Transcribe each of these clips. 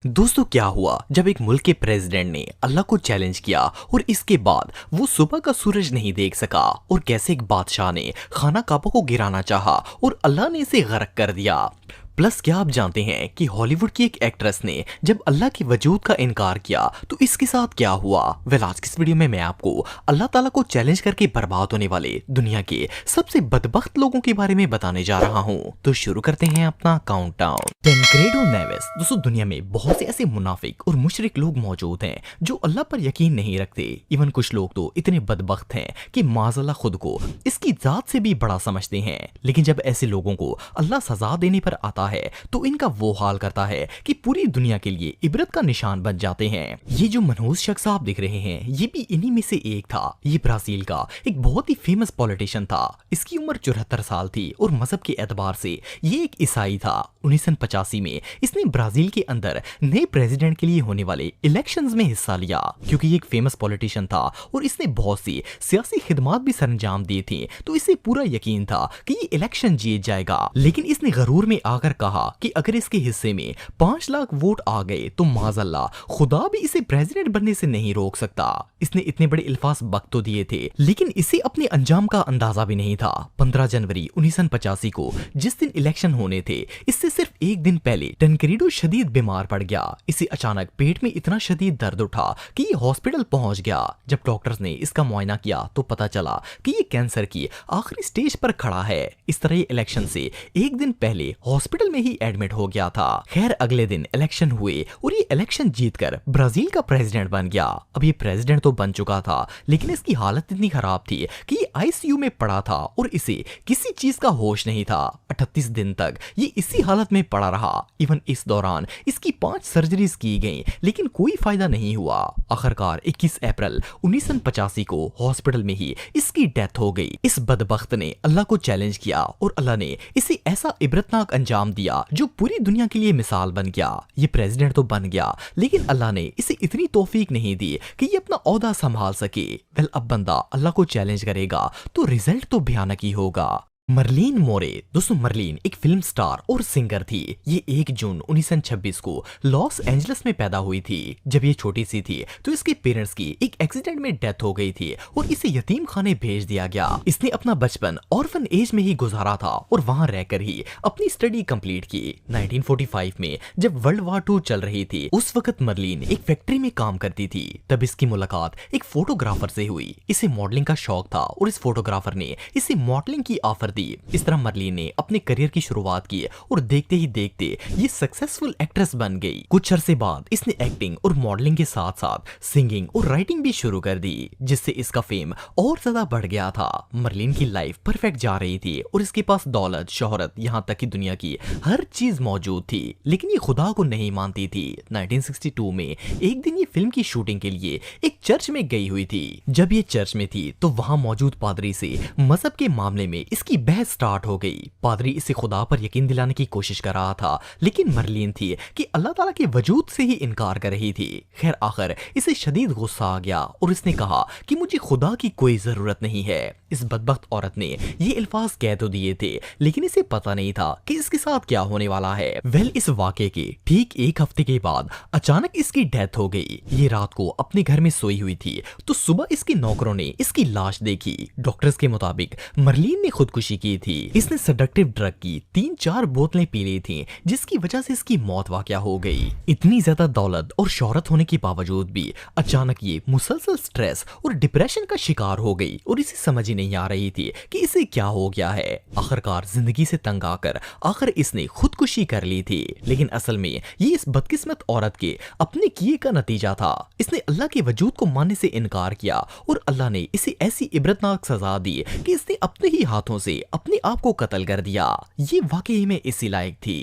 दोस्तों क्या हुआ जब एक मुल्क के प्रेसिडेंट ने अल्लाह को चैलेंज किया और इसके बाद वो सुबह का सूरज नहीं देख सका, और कैसे एक बादशाह ने खाना काबा को गिराना चाहा और अल्लाह ने इसे गर्क कर दिया। प्लस क्या आप जानते हैं कि हॉलीवुड की एक एक्ट्रेस ने जब अल्लाह के वजूद का इनकार किया तो इसके साथ क्या हुआ। आज की इस वीडियो में मैं आपको अल्लाह ताला को चैलेंज करके बर्बाद होने वाले दुनिया के सबसे बदबख्त लोगों के बारे में बताने जा रहा हूँ। तो शुरू करते हैं अपना काउंटडाउन। टेनक्रेडो नेवेस। दोस्तों दुनिया में बहुत से ऐसे मुनाफिक और मुशरिक लोग मौजूद हैं जो अल्लाह पर यकीन नहीं रखते। इवन कुछ लोग तो इतने बदबख्त हैं कि माज़अल्लाह खुद को इसकी जात से भी बड़ा समझते हैं। लेकिन जब ऐसे लोगों को अल्लाह सजा देने पर आता है तो इनका वो हाल करता है कि पूरी दुनिया के लिए इबरत का निशान बन जाते हैं। ये जो मनहूस शख्स आप देख रहे हैं ये भी इन्हीं में से एक था। ये ब्राजील का एक बहुत ही फेमस पॉलिटिशियन था। इसकी उम्र 74 साल थी और मजहब के एतबार से ये एक ईसाई था। 1985 में इसने ब्राजील के अंदर नए प्रेसिडेंट के लिए होने वाले इलेक्शंस में हिस्सा लिया। क्योंकि ये एक फेमस पॉलिटिशियन था और इसने बहुत सी सियासी खिदमात भी सरंजाम दी थी, तो इसे पूरा यकीन था कि ये इलेक्शन जीत जाएगा। लेकिन इसने गरूर में आकर कहा कि अगर इसके हिस्से में 5 लाख वोट आ गए तो माज़अल्लाह खुदा भी इसे प्रेसिडेंट बनने से नहीं रोक सकता। इसने इतने बड़े अल्फाज वक्त तो दिए थे लेकिन इसे अपने अंजाम का अंदाजा भी नहीं था। 15 जनवरी 1985 को जिस दिन इलेक्शन होने थे इससे सिर्फ एक दिन पहले टनक्रीडो शदीद बीमार पड़ गया। इसे अचानक पेट में इतना शदीद दर्द उठा कि ये हॉस्पिटल पहुंच गया। जब डॉक्टर्स ने इसका मुआयना किया तो पता चला कि ये कैंसर की आखिरी स्टेज पर खड़ा है। इस तरह ये इलेक्शन से एक दिन पहले हॉस्पिटल में ही एडमिट हो गया था। खैर अगले दिन इलेक्शन हुए और ये इलेक्शन जीतकर ब्राजील का प्रेसिडेंट बन गया। अब ये प्रेसिडेंट तो बन चुका था लेकिन इसकी हालत इतनी खराब थी कि ये आईसीयू में पड़ा था और इसे किसी चीज का होश नहीं था। 38 दिन तक ये इसी हालत में पड़ा रहा। इवन इस दौरान इसकी 5 सर्जरीज की गई लेकिन कोई फायदा नहीं हुआ। आखिरकार 21 अप्रैल 1985 को हॉस्पिटल में ही इसकी डेथ हो गई। इस बदबख्त ने अल्लाह को चैलेंज किया और अल्लाह ने इसे ऐसा इबरतनाक अंजाम दिया जो पूरी दुनिया के लिए मिसाल बन गया। ये प्रेसिडेंट तो बन गया लेकिन अल्लाह ने इसे इतनी तौफीक नहीं दी कि ये अपना ओहदा संभाल सके। अब बंदा अल्लाह को चैलेंज करेगा तो रिजल्ट तो भयानक ही होगा। मर्लिन मोरे। दोस्तों मर्लिन एक फिल्म स्टार और सिंगर थी। ये 1 जून 1926 को लॉस एंजलिस में पैदा हुई थी। जब ये छोटी सी थी तो इसके पेरेंट्स की एक एक्सीडेंट में डेथ हो गई थी और इसे यतीम खाने भेज दिया गया। इसने अपना बचपन ऑर्फन एज में ही गुजारा था और वहां रहकर ही अपनी स्टडी कंप्लीट की। 1945 में जब वर्ल्ड वॉर 2 चल रही थी उस वक्त मर्लिन एक फैक्ट्री में काम करती थी। तब इसकी मुलाकात एक फोटोग्राफर से हुई। इसे मॉडलिंग का शौक था और इस फोटोग्राफर ने इसे मॉडलिंग की ऑफर दी। इस तरह मर्लिन ने अपने करियर की शुरुआत की और देखते ही देखते ये सक्सेसफुल एक्ट्रेस बन गई। कुछ अरसे बाद इसने एक्टिंग और मॉडलिंग के साथ साथ सिंगिंग और राइटिंग भी शुरू कर दी, जिससे इसका फेम और ज्यादा बढ़ गया था। मर्लिन की लाइफ परफेक्ट जा रही थी और इसके पास दौलत, शोहरत, यहाँ तक कि दुनिया की हर चीज मौजूद थी, लेकिन ये खुदा को नहीं मानती थी। 1962 में एक दिन ये फिल्म की शूटिंग के लिए एक चर्च में गई हुई थी। जब ये चर्च में थी तो वहां मौजूद पादरी से मजहब के मामले में इसकी बहस स्टार्ट हो गई। पादरी इसे खुदा पर यकीन दिलाने की कोशिश कर रहा था लेकिन मर्लिन थी कि अल्लाह ताला के वजूद से ही इनकार कर रही थी। खैर आखिर इसे शदीद गुस्सा आ गया और इसने कहा कि मुझे खुदा की कोई जरूरत नहीं है। इस बदबख्त औरत ने ये अल्फाज कह तो दिए थे लेकिन इसे पता नहीं था कि इसके साथ क्या होने वाला है। इस वाक़े के ठीक 1 हफ्ते के बाद अचानक इसकी डेथ हो गई। ये रात को अपने घर में सोई हुई थी तो सुबह इसके नौकरों ने इसकी लाश देखी। डॉक्टर्स के मुताबिक मर्लिन ने खुदकुशी की थी। इसने सेडेक्टिव ड्रग की 3-4 बोतलें पी ली थी जिसकी वजह से इसकी मौत वाक़या हो गई। इतनी ज्यादा दौलत और शोहरत होने के बावजूद भी अचानक ये मुसलसल स्ट्रेस और डिप्रेशन का शिकार हो गई और इसे समझ ही नहीं आ रही थी कि इसे क्या हो गया है। आखिरकार जिंदगी से तंग आकर आखिर इसने खुदकुशी कर ली थी। लेकिन असल में ये इस बदकिस्मत औरत के अपने किए का नतीजा था। इसने अल्लाह के वजूद को मानने से इनकार किया और अल्लाह ने इसे ऐसी इबरतनाक सजा दी कि इसने अपने ही हाथों से अपने आप को कत्ल कर दिया। ये वाकई में इसी लायक थी।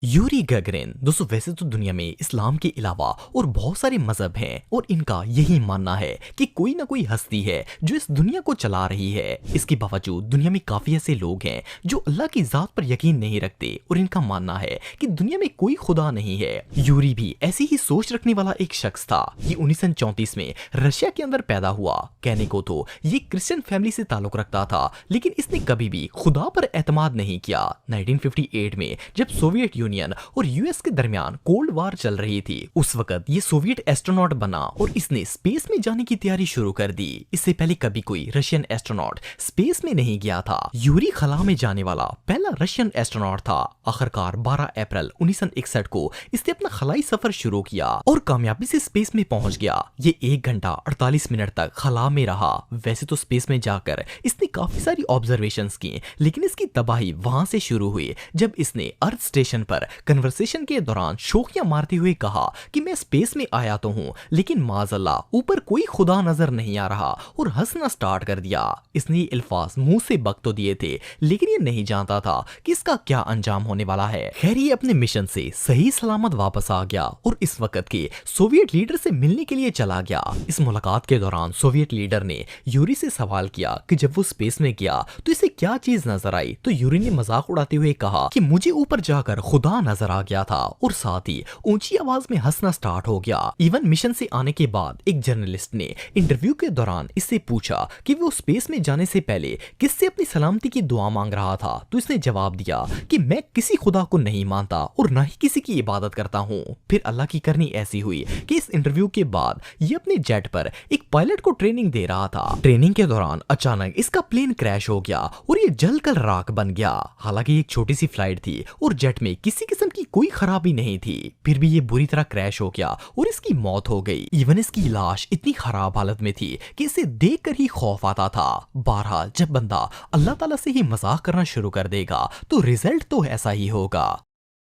यूरी गगरिन। दोस्तों वैसे तो दुनिया में इस्लाम के अलावा और बहुत सारे मजहब हैं और इनका यही मानना है कि कोई ना कोई हस्ती है जो इस दुनिया को चला रही है। इसके बावजूद दुनिया में काफी ऐसे लोग हैं जो अल्लाह की जात पर यकीन नहीं रखते और इनका मानना है कि दुनिया में कोई खुदा नहीं है। यूरी भी ऐसी ही सोच रखने वाला एक शख्स था। ये 1934 में रशिया के अंदर पैदा हुआ। कहने को तो ये क्रिश्चियन फैमिली से ताल्लुक रखता था लेकिन इसने कभी भी खुदा पर एतमाद नहीं किया। 1958 में जब सोवियत यूनियन यूनियन और यूएस के दरमियान कोल्ड वार चल रही थी। उस वक्त ये सोवियत एस्ट्रोनॉट बना और इसने स्पेस में जाने की तैयारी शुरू कर दी। इससे पहले कभी कोई रशियन एस्ट्रोनॉट स्पेस में नहीं गया था। यूरी खला में जाने वाला पहला रशियन एस्ट्रोनॉट था। आखिरकार 12 अप्रैल 1961 को इसने अपना खलाई सफर शुरू किया और कामयाबी से स्पेस में पहुंच गया। ये 1 घंटा 48 मिनट तक खला में रहा। वैसे तो स्पेस में जाकर इसने काफी सारी ऑब्जर्वेशंस की, लेकिन इसकी तबाही वहां से शुरू हुई जब इसने अर्थ स्टेशन पर कन्वर्सेशन के दौरान शोखियां मारते हुए कहा कि मैं स्पेस में आया तो हूं, लेकिन माज़अल्लाह ऊपर कोई खुदा नजर नहीं आ रहा, और हंसना स्टार्ट कर दिया। इसने ये अल्फाज मुंह से बक तो दिए थे, लेकिन ये नहीं जानता था कि इसका क्या अंजाम होने वाला है। खैर ये अपने मिशन से सही सलामत वापस आ गया और इस वक्त के सोवियत लीडर से मिलने के लिए चला गया। इस मुलाकात के दौरान सोवियत लीडर ने यूरी से सवाल किया कि जब वो स्पेस में गया तो इसे क्या चीज नजर आई, तो यूरी ने मजाक उड़ाते हुए कहा कि मुझे ऊपर जाकर खुदा नजर आ गया था, और साथ ही ऊंची आवाज में हंसना स्टार्ट हो गया। इवन मिशन से आने के बाद एक जर्नलिस्ट ने इंटरव्यू के दौरान इससे पूछा कि वो स्पेस में जाने से पहले किससे अपनी सलामती की दुआ मांग रहा था, तो इसने जवाब दिया कि मैं किसी खुदा को नहीं मानता और ना ही किसी की इबादत करता हूँ। फिर अल्लाह की करनी ऐसी हुई कि इस इंटरव्यू के बाद ये अपने जेट पर एक पायलट को ट्रेनिंग दे रहा था। ट्रेनिंग के दौरान अचानक इसका प्लेन क्रैश हो गया और ये जलकर राख बन गया। हालांकि एक छोटी सी फ्लाइट थी और जेट में किसी किस्म की कोई खराबी नहीं थी, फिर भी ये बुरी तरह क्रैश हो गया और इसकी मौत हो गई। इवन इसकी लाश इतनी खराब हालत में थी कि इसे देखकर ही खौफ आता था। बहरहाल जब बंदा अल्लाह ताला से ही मजाक करना शुरू कर देगा तो रिजल्ट तो ऐसा ही होगा।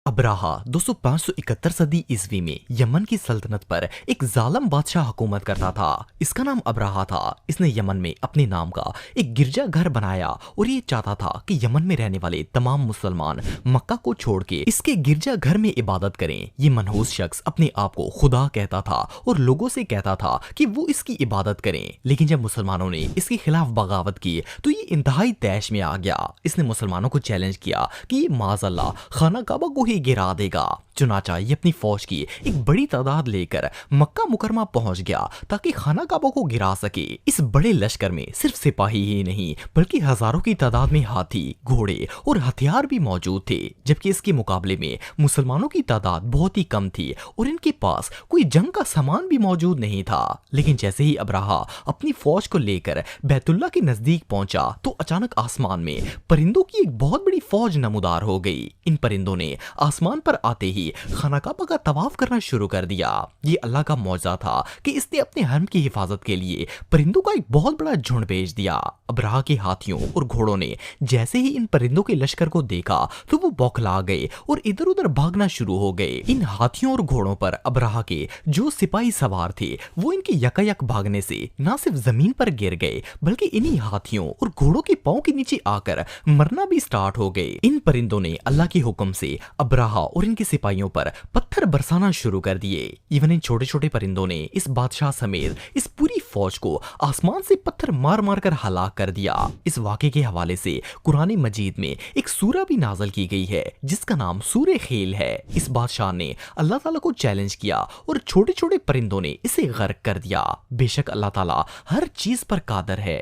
अब्राहा 571 सदी ईस्वी में यमन की सल्तनत पर एक जालिम बादशाह हुकूमत करता था। इसका नाम अब्राहा था। इसने यमन में अपने नाम का एक गिरजा घर बनाया और ये चाहता था कि यमन में रहने वाले तमाम मुसलमान मक्का को छोड़ के इसके गिरजा घर में इबादत करें। ये मनहूस शख्स अपने आप को खुदा कहता था और लोगों से कहता था कि वो इसकी इबादत करें, लेकिन जब मुसलमानों ने इसके खिलाफ बगावत की तो ये इंतहाई तैश में आ गया। इसने मुसलमानों को चैलेंज किया कि ये माज़अल्लाह खाना काबा को गिरा देगा। चुनाचा ये अपनी फौज की एक बड़ी तादाद लेकर मक्का मुकरमा पहुंच गया ताकि खाना काबा को गिरा सके। इस बड़े लश्कर में सिर्फ सिपाही ही नहीं बल्कि हजारों की तादाद में हाथी, घोड़े और हथियार भी मौजूद थे, जबकि इसके मुकाबले में मुसलमानों की तादाद बहुत ही कम थी और इनके पास कोई जंग का सामान भी मौजूद नहीं था। लेकिन जैसे ही अब्राहा अपनी फौज को लेकर बैतुल्ला के नजदीक पहुंचा तो अचानक आसमान में परिंदों की एक बहुत बड़ी फौज नमूदार हो गई। इन परिंदों ने आसमान पर आते ही खाना काबा का तवाफ करना शुरू कर दिया। ये अल्लाह का मौजज़ा था कि इसने अपने हरम की हिफाजत के लिए परिंदों का एक बहुत बड़ा झुंड भेज दिया। अब्राहा के हाथियों और घोड़ों ने जैसे ही इन परिंदों के लश्कर को देखा तो वो बौखला गए और इधर उधर भागना शुरू हो गए। इन हाथियों और घोड़ों पर अब्राहा के जो सिपाही सवार थे वो इनके यकायक भागने से न सिर्फ जमीन पर गिर गए बल्कि इन्हीं हाथियों और घोड़ों के पांव के नीचे आकर मरना भी स्टार्ट हो गए। इन परिंदों ने अल्लाह के हुक्म से अब्राहा और इनके सिपाहियों पर पत्थर बरसाना शुरू कर दिए। इवन इन छोटे छोटे परिंदों ने इस बादशाह समेत इस पूरी फौज को आसमान से पत्थर मार मार कर हलाक कर दिया। इस वाक़े के हवाले से कुरान मजीद में एक सूरा भी नाज़िल की गई है जिसका नाम सूरे खेल है। इस बादशाह ने अल्लाह ताला को चैलेंज किया और छोटे छोटे परिंदों ने इसे गर्क कर दिया। बेशक अल्लाह ताला हर चीज पर कादर है।